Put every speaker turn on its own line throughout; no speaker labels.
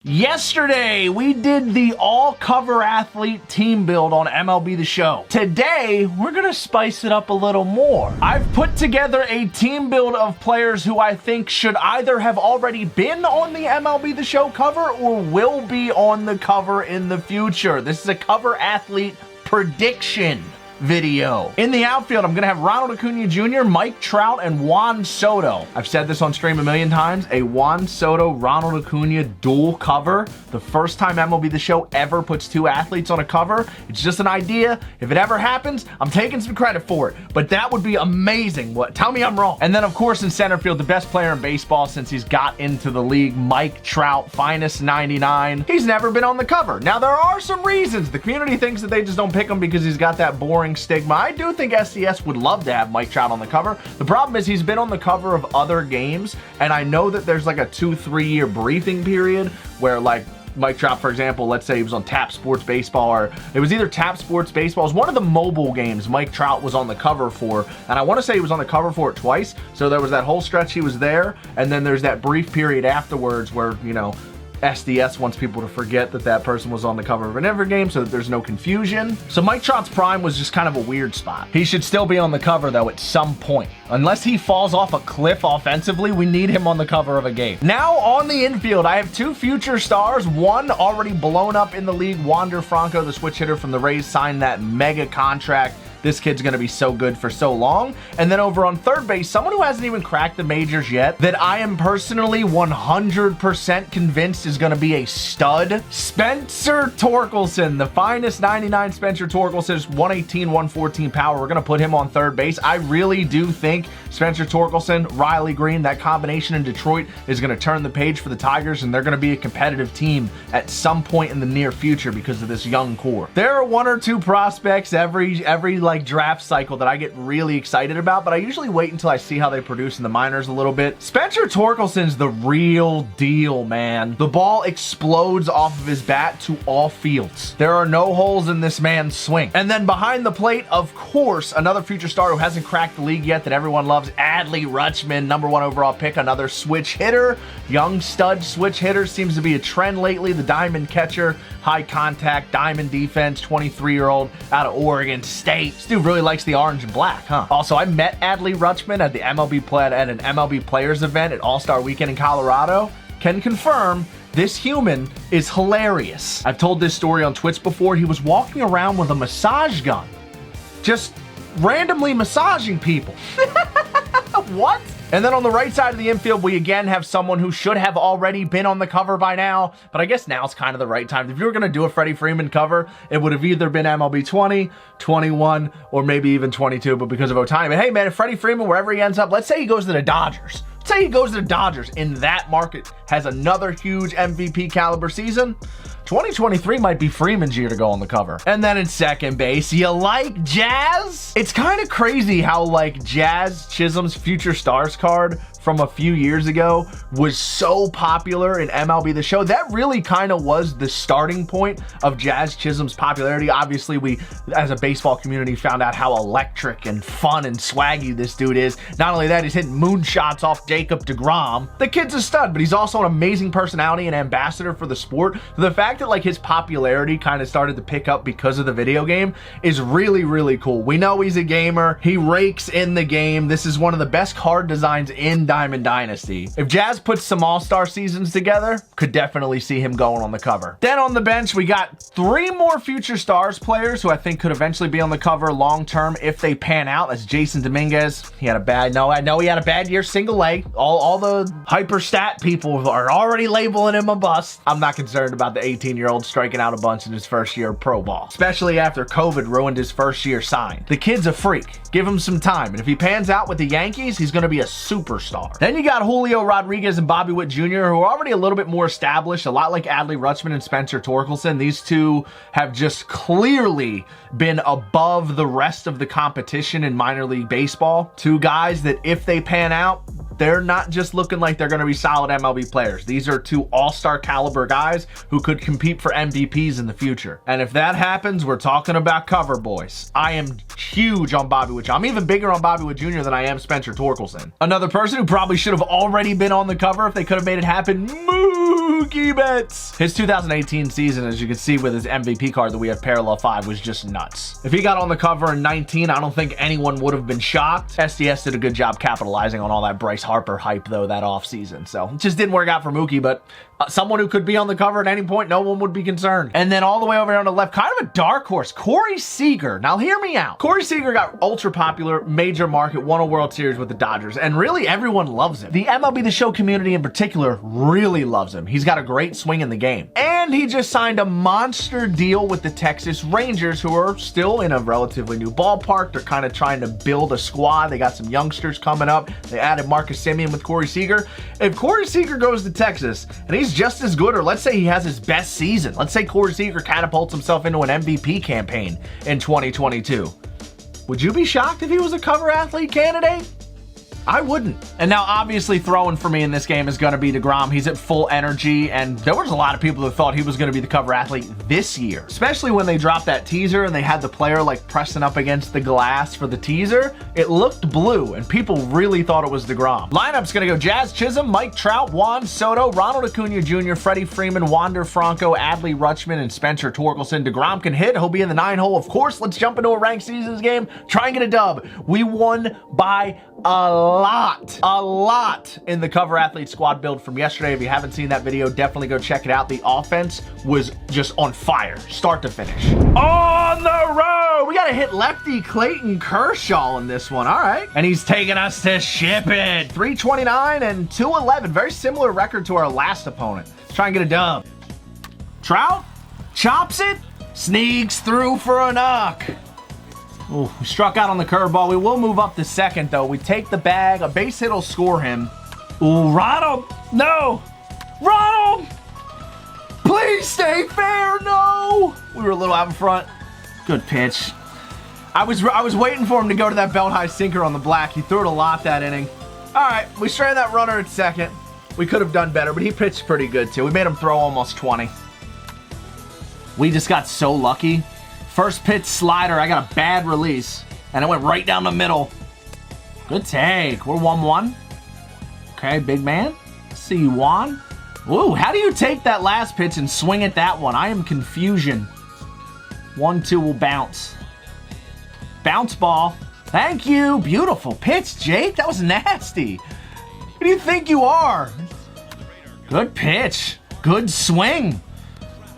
Yesterday, we did the all-cover athlete team build on MLB The Show. Today, we're gonna spice it up a little more. I've put together a team build of players who I think should either have already been on the MLB The Show cover or will be on the cover in the future. This is a cover athlete prediction video. In the outfield, I'm gonna have Ronald Acuna Jr., Mike Trout, and Juan Soto. I've said this on stream a million times, a Juan Soto, Ronald Acuna dual cover. The first time MLB The Show ever puts two athletes on a cover. It's just an idea. If it ever happens, I'm taking some credit for it, but that would be amazing. What? Tell me I'm wrong. And then of course in center field, the best player in baseball since he's got into the league, Mike Trout, finest 99. He's never been on the cover. Now there are some reasons. The community thinks that they just don't pick him because he's got that boring stigma. I do think SDS would love to have Mike Trout on the cover. The problem is he's been on the cover of other games, and I know that there's like a 2-3 year briefing period where, like, Mike Trout, for example, let's say he was on Tap Sports Baseball, or it was either Tap Sports Baseball. It was one of the mobile games Mike Trout was on the cover for, and I want to say he was on the cover for it twice. So there was that whole stretch he was there, and then there's that brief period afterwards where, you know, SDS wants people to forget that that person was on the cover of an every game so that there's no confusion. So Mike Trout's prime was just kind of a weird spot. He should still be on the cover though at some point. Unless he falls off a cliff offensively, we need him on the cover of a game. Now on the infield, I have two future stars. One already blown up in the league, Wander Franco, the switch hitter from the Rays, signed that mega contract. This kid's gonna be so good for so long. And then over on third base, someone who hasn't even cracked the majors yet, that I am personally 100% convinced is gonna be a stud, Spencer Torkelson, the finest 99 Spencer Torkelson, 118, 114 power. We're gonna put him on third base. I really do think Spencer Torkelson, Riley Green, that combination in Detroit is gonna turn the page for the Tigers, and they're gonna be a competitive team at some point in the near future because of this young core. There are one or two prospects every like draft cycle that I get really excited about, but I usually wait until I see how they produce in the minors a little bit. Spencer Torkelson's the real deal, man. The ball explodes off of his bat to all fields. There are no holes in this man's swing. And then behind the plate, of course, another future star who hasn't cracked the league yet that everyone loves, Adley Rutschman, #1 overall pick, another switch hitter. Young stud switch hitter seems to be a trend lately. The diamond catcher, high contact, diamond defense, 23-year-old out of Oregon State. This dude really likes the orange and black, huh? Also, I met Adley Rutschman at the an MLB Players event at All-Star Weekend in Colorado. Can confirm this human is hilarious. I've told this story on Twitch before. He was walking around with a massage gun, just randomly massaging people. What? And then on the right side of the infield, we again have someone who should have already been on the cover by now, but I guess now's kind of the right time. If you were going to do a Freddie Freeman cover, it would have either been MLB 20, 21, or maybe even 22, but because of Ohtani. But hey, man, if Freddie Freeman, wherever he ends up, let's say he goes to the Dodgers. Let's say he goes to the Dodgers in that market, has another huge MVP caliber season. 2023 might be Freeman's year to go on the cover. And then in second base, you like Jazz? It's kind of crazy how like Jazz Chisholm's Future Stars card from a few years ago was so popular in MLB The Show. That really kind of was the starting point of Jazz Chisholm's popularity. Obviously, we, as a baseball community, found out how electric and fun and swaggy this dude is. Not only that, he's hitting moonshots off Jacob deGrom. The kid's a stud, but he's also an amazing personality and ambassador for the sport. So the fact that like his popularity kind of started to pick up because of the video game is really, really cool. We know he's a gamer. He rakes in the game. This is one of the best card designs in Diamond Dynasty. If Jazz puts some all-star seasons together, could definitely see him going on the cover. Then on the bench, we got three more future stars players who I think could eventually be on the cover long-term if they pan out. That's Jason Dominguez. He had a bad, I know he had a bad year, single A. All the hyper stat people are already labeling him a bust. I'm not concerned about the 18-year-old striking out a bunch in his first year of pro ball, especially after COVID ruined his first year sign. The kid's a freak. Give him some time, and if he pans out with the Yankees, he's going to be a superstar. Then you got Julio Rodriguez and Bobby Witt Jr., who are already a little bit more established, a lot like Adley Rutschman and Spencer Torkelson. These two have just clearly been above the rest of the competition in minor league baseball. Two guys that if they pan out, they're not just looking like they're going to be solid MLB players. These are two all-star caliber guys who could compete for MVPs in the future. And if that happens, we're talking about cover boys. I am huge on Bobby Witt Jr. I'm even bigger on Bobby Witt Jr. than I am Spencer Torkelson. Another person who probably should have already been on the cover if they could have made it happen, Mookie Betts. His 2018 season, as you can see with his MVP card that we have parallel 5, was just nuts. If he got on the cover in 19, I don't think anyone would have been shocked. SDS did a good job capitalizing on all that Bryce Harper hype, though, that offseason. So it just didn't work out for Mookie, but someone who could be on the cover at any point, no one would be concerned. And then all the way over here on the left, kind of a dark horse, Corey Seager. Now, hear me out. Corey Seager got ultra popular, major market, won a World Series with the Dodgers, and really everyone loves him. The MLB The Show community in particular really loves him. He's got a great swing in the game. And he just signed a monster deal with the Texas Rangers, who are still in a relatively new ballpark. They're kind of trying to build a squad. They got some youngsters coming up. They added Marcus Semien with Corey Seager. If Corey Seager goes to Texas, and he's just as good, or let's say he has his best season, let's say Corey Seager catapults himself into an MVP campaign in 2022, would you be shocked if he was a cover athlete candidate? I wouldn't. And now, obviously, throwing for me in this game is going to be DeGrom. He's at full energy, and there was a lot of people that thought he was going to be the cover athlete this year, especially when they dropped that teaser and they had the player like pressing up against the glass for the teaser. It looked blue, and people really thought it was DeGrom. Lineup's going to go Jazz Chisholm, Mike Trout, Juan Soto, Ronald Acuna Jr., Freddie Freeman, Wander Franco, Adley Rutschman, and Spencer Torkelson. DeGrom can hit. He'll be in the 9 hole. Of course, let's jump into a ranked seasons game. Try and get a dub. We won by a lot in the cover athlete squad build from yesterday. If you haven't seen that video, definitely go check it out. The offense was just on fire, start to finish. On the road, we got to hit lefty Clayton Kershaw in this one. All right, and he's taking us to ship it. 329 and 211, very similar record to our last opponent. Let's try and get a dub. Trout chops it, sneaks through for a knock. Ooh, we struck out on the curveball. We will move up to second, though. We take the bag. A base hit will score him. Ooh, Ronald! No! Ronald! Please stay fair! No! We were a little out in front. Good pitch. I was waiting for him to go to that belt high sinker on the black. He threw it a lot that inning. All right, we stranded that runner at second. We could have done better, but he pitched pretty good, too. We made him throw almost 20. We just got so lucky. First pitch slider, I got a bad release, and it went right down the middle. Good take. We're 1-1. Okay, big man. See you, Juan. Ooh, how do you take that last pitch and swing at that one? I am confusion. 1-2 will bounce. Bounce ball. Thank you. Beautiful pitch, Jake. That was nasty. Who do you think you are? Good pitch. Good swing.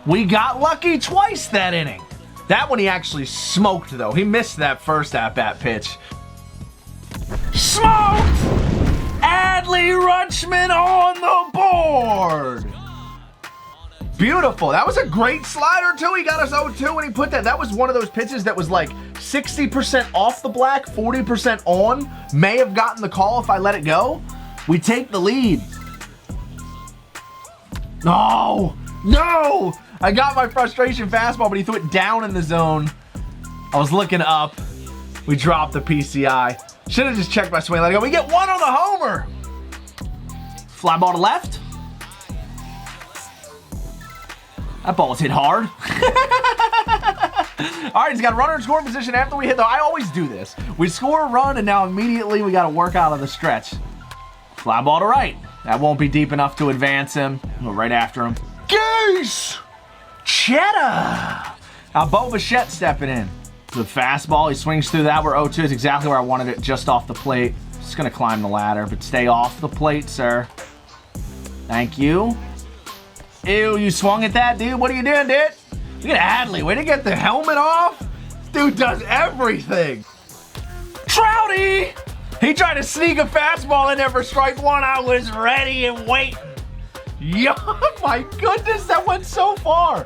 We got lucky twice that inning. That one he actually smoked, though. He missed that first at-bat pitch. Smoked! Adley Rutschman on the board! Beautiful. That was a great slider, too. He got us 0-2 when he put that. That was one of those pitches that was like 60% off the black, 40% on. May have gotten the call if I let it go. We take the lead. No! No! I got my frustration fastball, but he threw it down in the zone. I was looking up. We dropped the PCI. Should have just checked my swing. Let it go. We get one on the homer. Fly ball to left. That ball was hit hard. All right, he's got a runner in scoring position after we hit the... I always do this. We score a run, and now immediately we got to work out of the stretch. Fly ball to right. That won't be deep enough to advance him. Go right after him. Geese! Cheddar! Now, Bo Bichette stepping in. The fastball, he swings through that. We're 0-2. Is exactly where I wanted it, just off the plate. Just going to climb the ladder, but stay off the plate, sir. Thank you. Ew, you swung at that, dude. What are you doing, dude? Look at Adley. Way to get the helmet off. Dude does everything. Trouty! He tried to sneak a fastball in there for strike one. I was ready and waiting. Yo, my goodness, that went so far.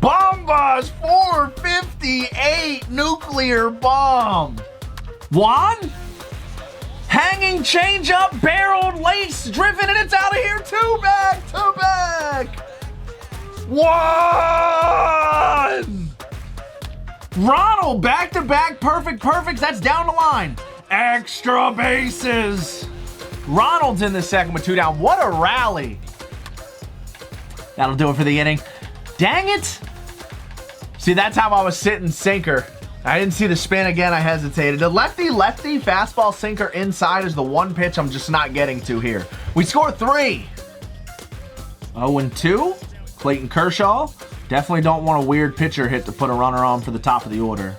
Bombas 458 nuclear bomb. Juan? Hanging changeup, barreled, lace, driven, and it's out of here. Two back. One. Ronald, back-to-back, perfect. That's down the line. Extra bases. Ronald's in the second with 2 down. What a rally. That'll do it for the inning. Dang it. See, that's how I was sitting sinker. I didn't see the spin again. I hesitated. The lefty fastball sinker inside is the one pitch I'm just not getting to here. We score 3. 0-2. Clayton Kershaw. Definitely don't want a weird pitcher hit to put a runner on for the top of the order.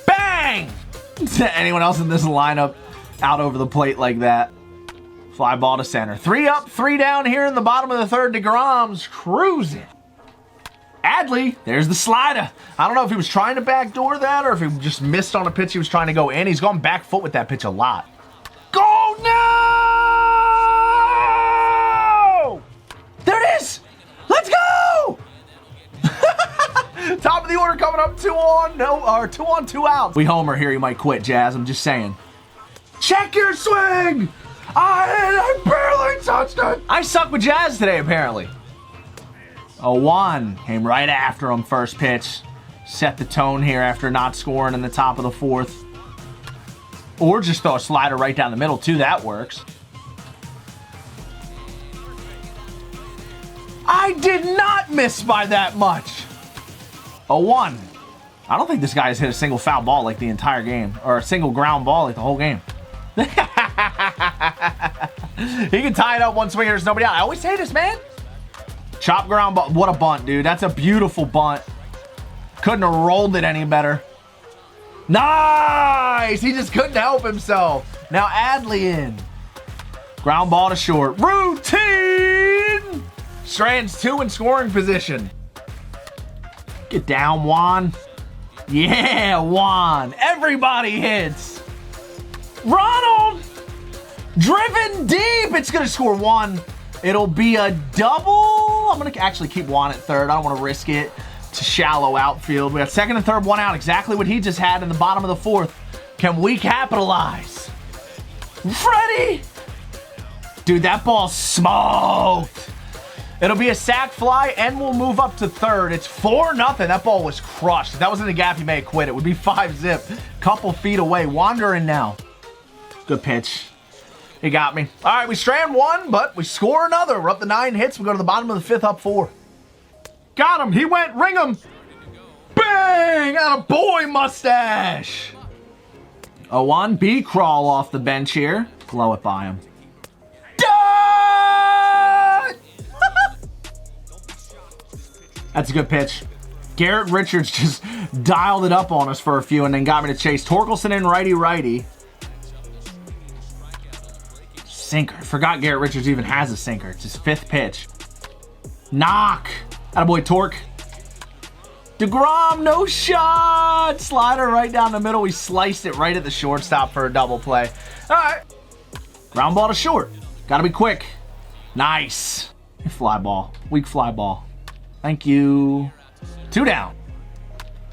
Bang! Anyone else in this lineup out over the plate like that? Fly ball to center. 3 up, 3 down here in the bottom of the third. DeGrom's cruising. Adley, there's the slider. I don't know if he was trying to backdoor that or if he just missed on a pitch he was trying to go in. He's gone back foot with that pitch a lot. Go now! There it is! Let's go! Top of the order coming up, 2 on, 2 outs. We homer here, you might quit, Jazz. I'm just saying. Check your swing! I barely touched it. I suck with Jazz today, apparently. 0-1. Came right after him first pitch. Set the tone here after not scoring in the top of the 4th. Or just throw a slider right down the middle, too. That works. I did not miss by that much. 0-1. I don't think this guy has hit a single foul ball like the entire game. Or a single ground ball like the whole game. He can tie it up one swing. There's nobody out. I always say this, man. Chop ground ball. What a bunt, dude. That's a beautiful bunt. Couldn't have rolled it any better. Nice! He just couldn't help himself. Now Adley in. Ground ball to short. Routine! Strand's 2 in scoring position. Get down, Juan. Yeah, Juan. Everybody hits. Ronald! Driven deep. It's going to score 1. It'll be a double. I'm going to actually keep Juan at third. I don't want to risk it to shallow outfield. We got second and third, 1 out. Exactly what he just had in the bottom of the 4th. Can we capitalize? Freddie! Dude, that ball smoked. It'll be a sac fly, and we'll move up to third. It's 4-0. That ball was crushed. If that was in the gap, he may have quit. It would be 5-zip. Couple feet away. Wandering now. Good pitch. He got me. All right, we strand 1, but we score another. We're up to 9 hits. We go to the bottom of the 5th, up 4. Got him. He went. Ring him. Bang! Atta boy, mustache. 0-1. B crawl off the bench here. Blow it by him. That's a good pitch. Garrett Richards just dialed it up on us for a few and then got me to chase. Torkelson in righty-righty. Sinker. Forgot Garrett Richards even has a sinker. It's his 5th pitch. Knock. Attaboy, Torque. DeGrom, no shot. Slider right down the middle. We sliced it right at the shortstop for a double play. All right. Ground ball to short. Got to be quick. Nice. Fly ball. Weak fly ball. Thank you. 2 down.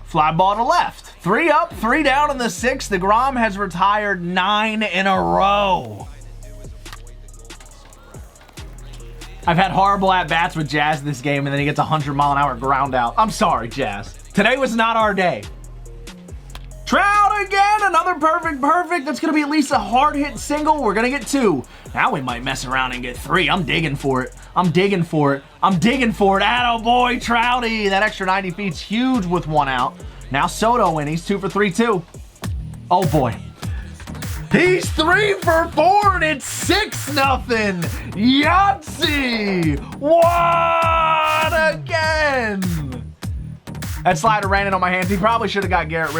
Fly ball to left. 3 up, 3 down in the 6th. DeGrom has retired 9 in a row. I've had horrible at-bats with Jazz this game, and then he gets a 100-mile-an-hour ground out. I'm sorry, Jazz. Today was not our day. Trout again. Another perfect. That's going to be at least a hard-hit single. We're going to get 2. Now we might mess around and get 3. I'm digging for it. Attaboy, Trouty. That extra 90 feet's huge with 1 out. Now Soto in. He's 2 for 3, too. Oh, boy. He's 3 for 4, and it's 6-0. Yahtzee! What again? That slider ran in on my hands. He probably should have got Garrett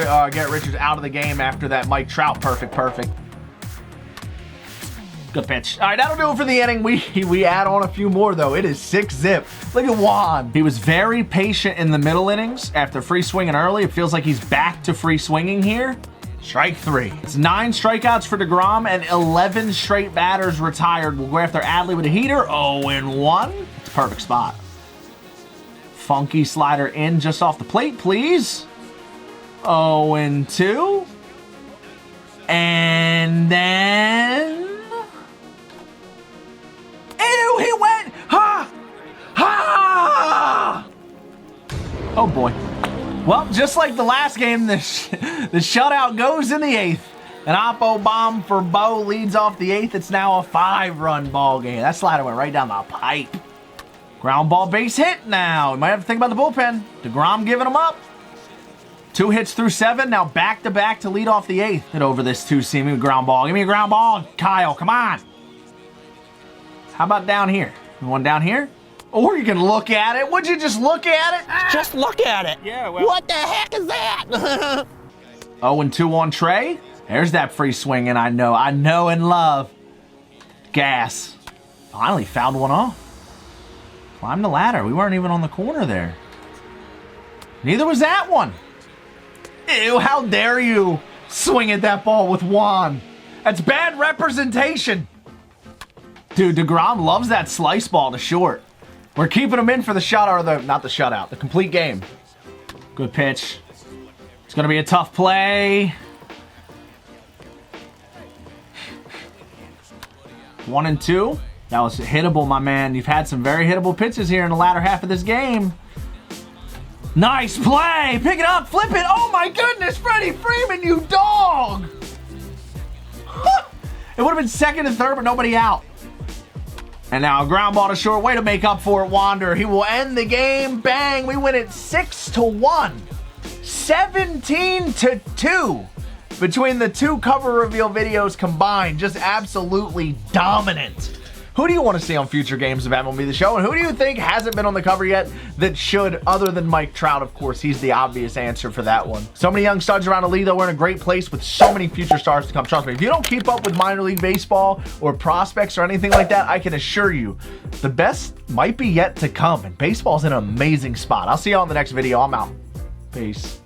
Richards out of the game after that Mike Trout perfect. Good pitch. All right, that'll do it for the inning. We add on a few more, though. It is 6-zip. Look at Juan. He was very patient in the middle innings after free swinging early. It feels like he's back to free swinging here. Strike 3. It's 9 strikeouts for DeGrom and 11 straight batters retired. We'll go after Adley with a heater. 0-1. It's a perfect spot. Funky slider in just off the plate, please. 0-2. And then... Ew, he went! Ha! Ha! Oh, boy. Well, just like the last game, the shutout goes in the 8th. An oppo bomb for Bo leads off the 8th. It's now a 5-run ball game. That slider went right down the pipe. Ground ball base hit now. We might have to think about the bullpen. DeGrom giving him up. 2 hits through 7. Now back-to-back to lead off the 8th. Hit over this 2-seam. Give me a ground ball. Give me a ground ball. Kyle, come on.
How about down here? You want down here? Or you can look at it. Would you just look at it?
Just look at it.
Yeah, well.
What the heck is that?
0-2 on Trey. There's that free swing, and I know and love. Gas. Finally fouled one off. Climb the ladder. We weren't even on the corner there. Neither was that one. Ew, how dare you swing at that ball with Juan. That's bad representation. Dude, DeGrom loves that slice ball to short. We're keeping him in for the shutout, or not the shutout, the complete game. Good pitch. It's going to be a tough play. 1-2. That was hittable, my man. You've had some very hittable pitches here in the latter half of this game. Nice play. Pick it up, flip it. Oh, my goodness, Freddie Freeman, you dog. It would have been second and third, but nobody out. And now a ground ball to short. Way to make up for it, Wander. He will end the game. Bang. We win it 6-1. 17-2. Between the two cover reveal videos combined, just absolutely dominant. Who do you want to see on future games of MLB The Show? And who do you think hasn't been on the cover yet that should, other than Mike Trout? Of course, he's the obvious answer for that one. So many young studs around the league, though. We're in a great place with so many future stars to come. Trust me, if you don't keep up with minor league baseball or prospects or anything like that, I can assure you the best might be yet to come. And baseball's in an amazing spot. I'll see you all in the next video. I'm out. Peace.